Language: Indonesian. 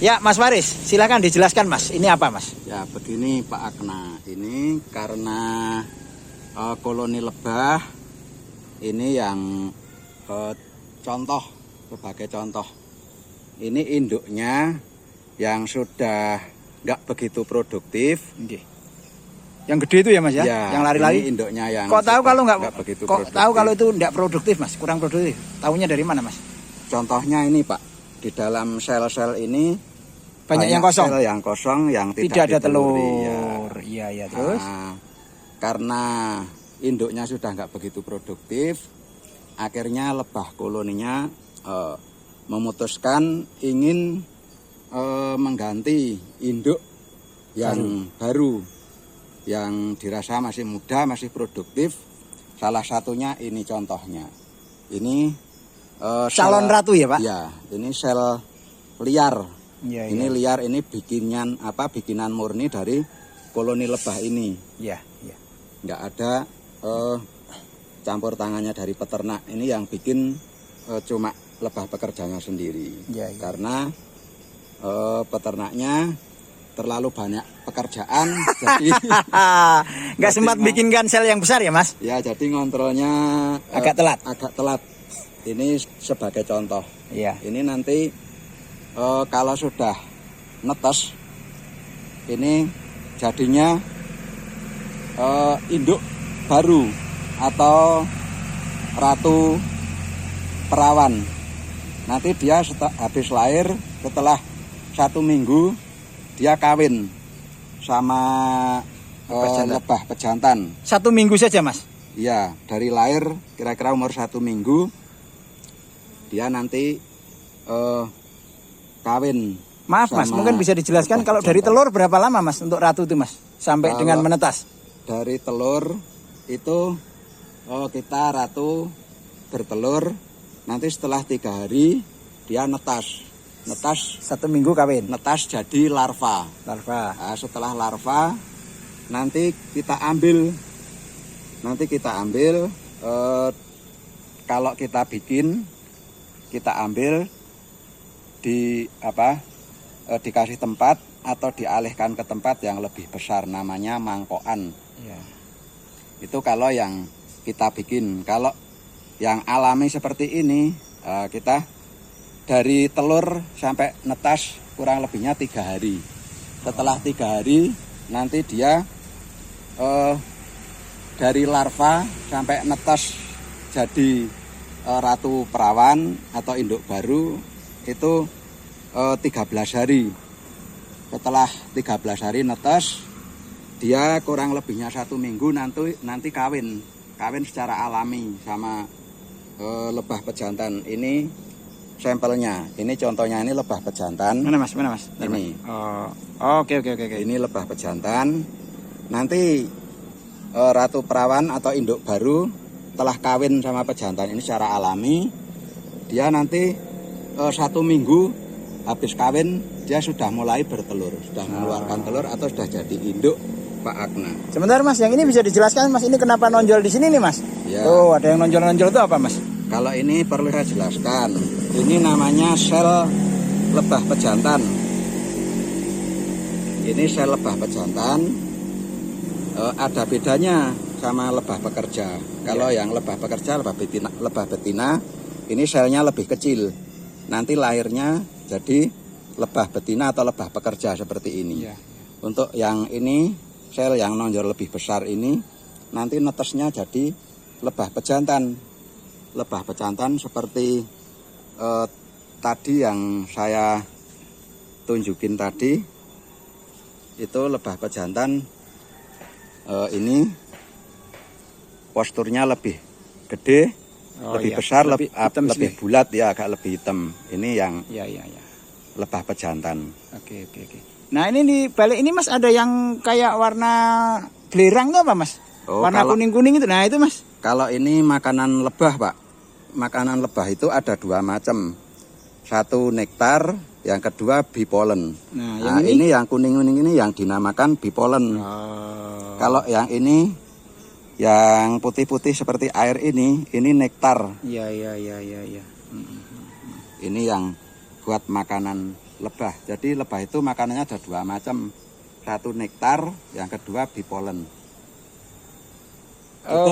Ya, Mas Faris, silakan dijelaskan, Mas. Ini apa, Mas? Ya, begini Pak Akna. Ini karena koloni lebah ini yang contoh, sebagai contoh. Ini induknya yang sudah nggak begitu produktif. Yang gede itu ya, Mas ya? Ya, yang lari-lari. Ini induknya yang kok tahu kalau nggak begitu kok produktif. tahu kalau itu nggak produktif, Mas? Kurang produktif. Tahunya dari mana, Mas? Contohnya ini, Pak. Di dalam sel-sel ini banyak yang kosong. Sel yang kosong yang tidak ada telur. Ya. Iya, terus. Karena induknya sudah nggak begitu produktif, akhirnya lebah koloninya memutuskan ingin mengganti induk yang baru, yang dirasa masih muda, masih produktif. Salah satunya ini contohnya. Ini calon ratu ya, Pak? Ya, ini sel liar. Ya, ini liar, ini bikinan murni dari koloni lebah ini. Iya. Nggak ada campur tangannya dari peternak. Ini yang bikin cuma lebah pekerjanya sendiri. Ya. Karena peternaknya terlalu banyak pekerjaan, jadi nggak sempat bikinkan sel yang besar ya, Mas? Ya, jadi ngontrolnya agak telat. Ini sebagai contoh. Iya. Ini nanti kalau sudah netes, ini jadinya induk baru atau ratu perawan. Nanti dia habis lahir, setelah 1 minggu dia kawin sama lebah pejantan. 1 minggu saja, Mas? Iya, dari lahir kira-kira umur 1 minggu dia nanti kawin. Maaf, Mas, mungkin bisa dijelaskan kalau dari telur berapa lama, Mas, untuk ratu itu, Mas, sampai kalau dengan menetas? Dari telur itu kita ratu bertelur, nanti setelah 3 hari dia netas 1 minggu kawin. Netas jadi larva. Nah, setelah larva nanti kita ambil. Kalau kita bikin, kita ambil dikasih tempat atau dialihkan ke tempat yang lebih besar, namanya mangkokan. Ya. Itu kalau yang kita bikin. Kalau yang alami seperti ini, kita dari telur sampai netas kurang lebihnya 3 hari. Setelah 3 hari nanti dia dari larva sampai netas jadi ratu perawan atau induk baru itu 13 hari. Setelah 13 hari netas, dia kurang lebihnya 1 minggu nanti kawin secara alami sama lebah pejantan. Ini sampelnya, ini contohnya, ini lebah pejantan. Mana mas? Ini. Oke. Ini lebah pejantan. Nanti ratu perawan atau induk baru telah kawin sama pejantan ini secara alami, dia nanti 1 minggu habis kawin dia sudah mulai bertelur, sudah mengeluarkan telur atau sudah jadi induk, Pak Akna. Sebentar, Mas, yang ini bisa dijelaskan, Mas, ini kenapa nonjol di sini nih, Mas? Ya. Oh, ada yang nonjol itu apa, Mas? Kalau ini perlu saya jelaskan. Ini namanya sel lebah pejantan. Ini sel lebah pejantan. Ada bedanya sama lebah pekerja. Kalau yang lebah pekerja, lebah betina, ini selnya lebih kecil. Nanti lahirnya jadi lebah betina atau lebah pekerja seperti ini. Untuk yang ini, sel yang nonjol lebih besar ini, nanti netesnya jadi lebah pejantan. Lebah pejantan seperti tadi yang saya tunjukin tadi, itu lebah pejantan ini posturnya lebih gede, lebih besar, lebih bulat ya, agak lebih hitam. Ini yang lebah pejantan. Oke. Nah, ini di balik ini, Mas, ada yang kayak warna belerang tuh apa, Mas? Warna kuning-kuning itu. Nah, itu, Mas. Kalau ini makanan lebah, Pak. Makanan lebah itu ada 2 macam. Satu nektar, yang kedua bipolen. Nah, ini yang kuning-kuning ini yang dinamakan bipolen. Kalau yang ini, yang putih-putih seperti air ini nektar. Iya. Ini yang buat makanan lebah. Jadi lebah itu makanannya ada dua macam. Satu nektar, yang kedua bipolen. Oh,